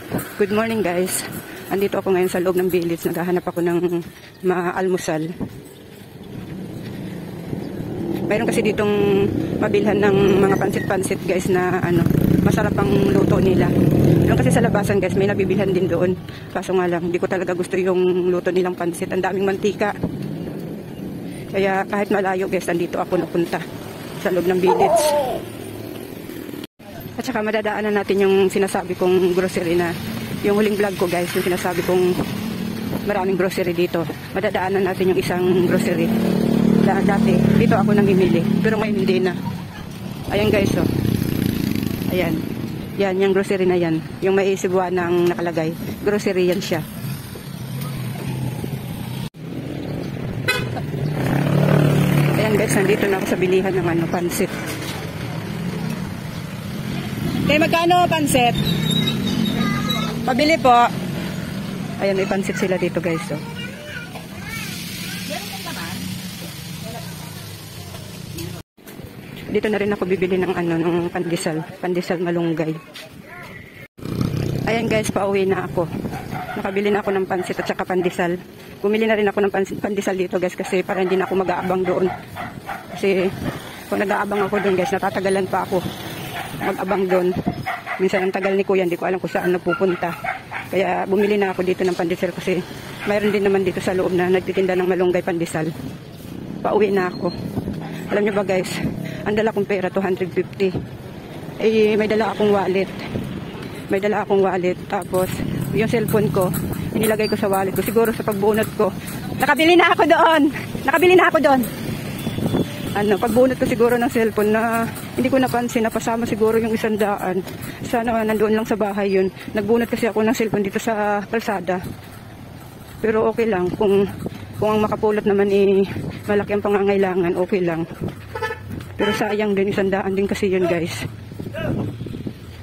Good morning guys. Andito ako ngayon sa loob ng village. Naghahanap ako ng maalmusal. Mayroon kasi ditong mabilhan ng mga pansit-pansit guys na masarap ang luto nila. Yung kasi sa labasan guys, may nabibilhan din doon. Kaso nga lang, hindi ko talaga gusto yung luto nilang pansit. Ang daming mantika. Kaya kahit malayo guys, andito ako napunta sa loob ng village. At saka madadaanan natin yung sinasabi kong grocery na yung huling vlog ko guys, yung sinasabi kong maraming grocery dito. Madadaanan natin yung isang grocery. Dati, dito ako namimili. Pero ngayon hindi na. Ayan guys, oh. Ayan. Yan, yung grocery na yan. Yung may Cebuana ang nakalagay. Grocery yan siya. Ayan guys, nandito na ako sa bilihan ng pansit. Okay, magkano pansit? Pabili po. Ayan, may pansit sila dito guys. Oh. Dito na rin ako bibili ng ng pandesal malunggay. Ayan guys, pauwi na ako. Nakabili na ako ng pansit at saka pandesal. Bumili na rin ako ng pandesal dito guys kasi para hindi na ako mag-aabang doon. Kasi kung nag-aabang ako doon guys, natatagalan pa ako mag-abang doon. Minsan ang tagal ni kuya, hindi ko alam kung saan napupunta. Kaya bumili na ako dito ng pandesal kasi mayroon din naman dito sa loob na nagtitinda ng malunggay pandesal. Pauwi na ako. Alam nyo ba guys, ang dala kong pera 250. May dala akong wallet. May dala akong wallet. Tapos yung cellphone ko, inilagay ko sa wallet ko. Siguro sa pagbunot ko, nakabili na ako doon. Pagbunot ko siguro ng cellphone na hindi ko napansin, napasama siguro yung 100. Sana nandoon lang sa bahay yun. Nagbunot kasi ako ng cellphone dito sa kalsada. Pero okay lang. Kung ang makapulot naman malaki ang pangangailangan, okay lang. Pero sayang din, 100 din kasi yun guys.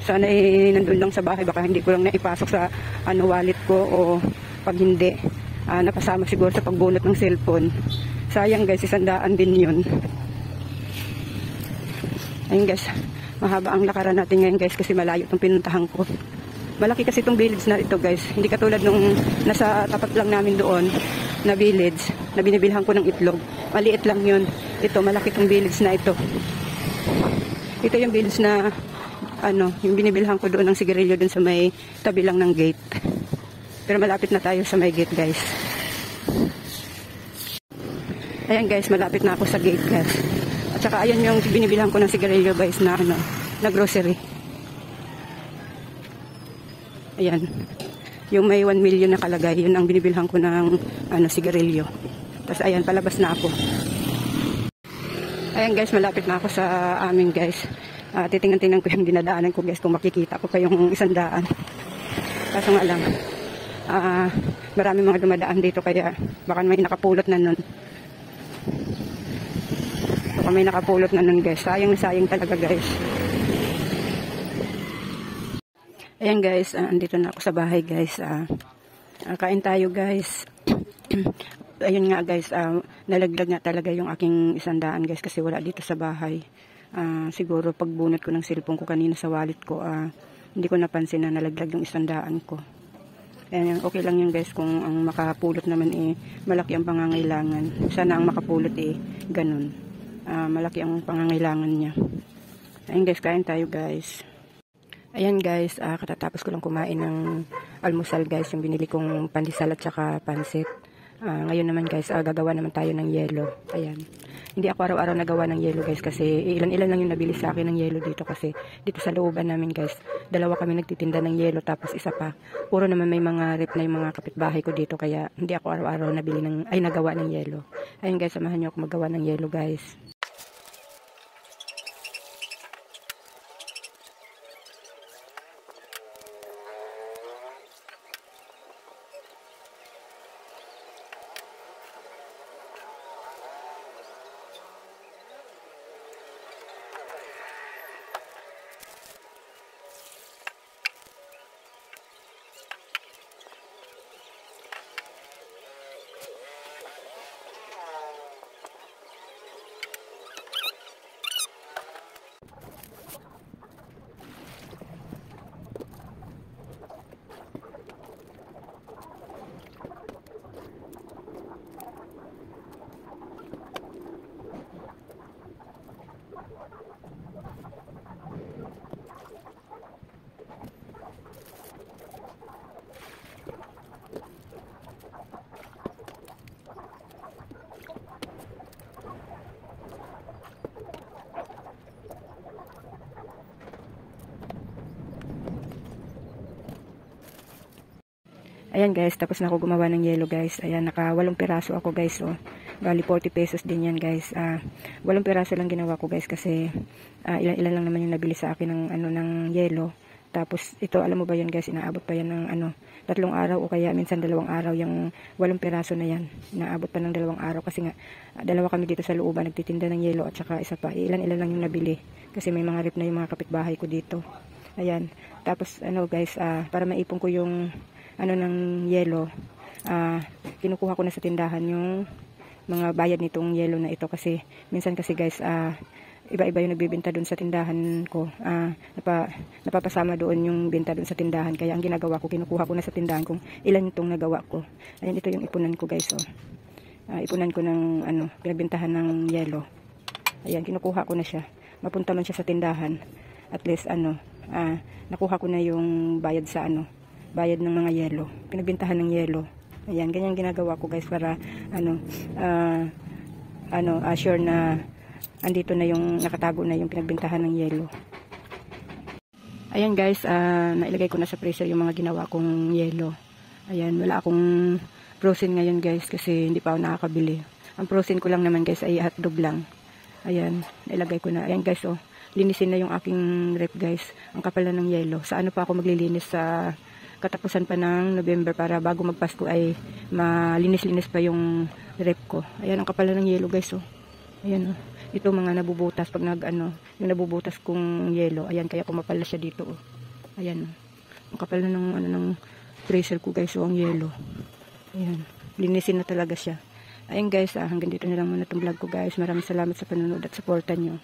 Sana nandun lang sa bahay. Baka hindi ko lang naipasok sa wallet ko o pag hindi. Napasama siguro sa pagbunot ng cellphone. Sayang guys, 100 din yun. Ayun guys, mahaba ang lakaran natin ngayon guys kasi malayo itong pinuntahan ko. Malaki kasi itong village na ito guys. Hindi katulad nung nasa tapat lang namin doon na village na binibilhan ko ng itlog. Maliit lang yun. Ito, malaki itong village na ito. Ito yung village na yung binibilhan ko doon ng sigarilyo doon sa may tabi lang ng gate. Pero malapit na tayo sa may gate guys. Ayan guys, malapit na ako sa gate guys. At saka ayan yung binibilhan ko ng sigarilyo guys na na grocery. Ayan. Yung may 1 million na kalagay, yun ang binibilhan ko ng sigarilyo. Tapos ayan, palabas na ako. Ayan guys, malapit na ako sa amin guys. Titingnan ko yung dinadaanan ko guys kung makikita ko pa yung 100. Kaso nga lang, marami mga dumadaan dito kaya baka may nakapulot na nun. Baka may nakapulot na nun guys. Sayang na sayang talaga guys. Ayan guys, andito na ako sa bahay guys. Kain tayo guys. Ayun nga guys, nalaglag nga talaga yung aking 100 guys kasi wala dito sa bahay. Siguro pagbunot ko ng cellphone ko kanina sa wallet ko, hindi ko napansin na nalaglag yung 100 ko. Ayan, okay lang yun guys kung ang makapulot naman malaki ang pangangailangan. Sana ang makapulot ganun. Malaki ang pangangailangan niya. Ayan guys, kain tayo guys. Ayan guys, katatapos ko lang kumain ng almusal guys, yung binili kong pandesal at saka pansit. Ngayon naman guys, gagawa naman tayo ng yelo. Ayan. Hindi ako araw-araw nagawa ng yelo guys kasi ilan-ilan lang yung nabili sa akin ng yelo dito kasi dito sa looban namin guys, 2 kami nagtitinda ng yelo tapos isa pa. Puro naman may mga rep na yung mga kapitbahay ko dito kaya hindi ako araw-araw nagawa ng yelo. Ayan guys, samahan niyo ako magawa ng yelo guys. Ayan guys, tapos na ako gumawa ng yelo guys. Ayan, naka 8 piraso ako guys. Oh. Bali 40 pesos din yan guys. 8 piraso lang ginawa ko guys kasi ilan lang naman yung nabili sa akin ng ng yelo. Tapos ito, alam mo ba yan guys, inaabot pa yan ng 3 araw o kaya minsan 2 araw yung 8 piraso na yan. Inaabot pa ng 2 araw kasi nga 2 kami dito sa looban nagtitinda ng yelo at saka isa pa. Ilan lang yung nabili kasi may mga rep na yung mga kapitbahay ko dito. Ayan. Tapos guys, para maipon ko yung ng yelo, kinukuha ko na sa tindahan yung mga bayad nitong yelo na ito kasi minsan kasi guys, iba-iba yung nagbibenta doon sa tindahan ko. Napapasama doon yung benta doon sa tindahan. Kaya ang ginagawa ko, kinukuha ko na sa tindahan kung ilan itong nagawa ko. Ayan, ito yung ipunan ko guys. Oh. Ipunan ko ng pinagbentahan ng yelo. Ayan, kinukuha ko na siya. Mapunta man siya sa tindahan. At least nakuha ko na yung bayad sa bayad ng mga yelo. Pinagbentahan ng yelo. Ayan, ganyan ginagawa ko guys para sure na andito na yung nakatago na yung pinagbentahan ng yelo. Ayan guys, nailagay ko na sa freezer yung mga ginawa kong yelo. Ayan, wala akong frozen ngayon guys kasi hindi pa ako nakakabili. Ang frozen ko lang naman guys ay hotdog lang. Ayan, nailagay ko na. Ayan guys, oh, linisin na yung aking rep guys. Ang kapal na ng yelo. Sa pa ako maglilinis sa katapusan pa ng November para bago magpasko ay malinis-linis pa yung rep ko. Ayan, ang kapal na ng yelo guys, oh. Ayan, oh. Ito mga nabubutas pag yung nabubutas kong yelo. Ayan, kaya kumapal na siya dito, oh. Ayan, oh. Ang kapal na ng freezer ko guys, oh, ang yelo. Ayan, linisin na talaga siya. Ayan guys, hanggang dito na lang muna itong vlog ko guys. Maraming salamat sa panonood at supportan nyo.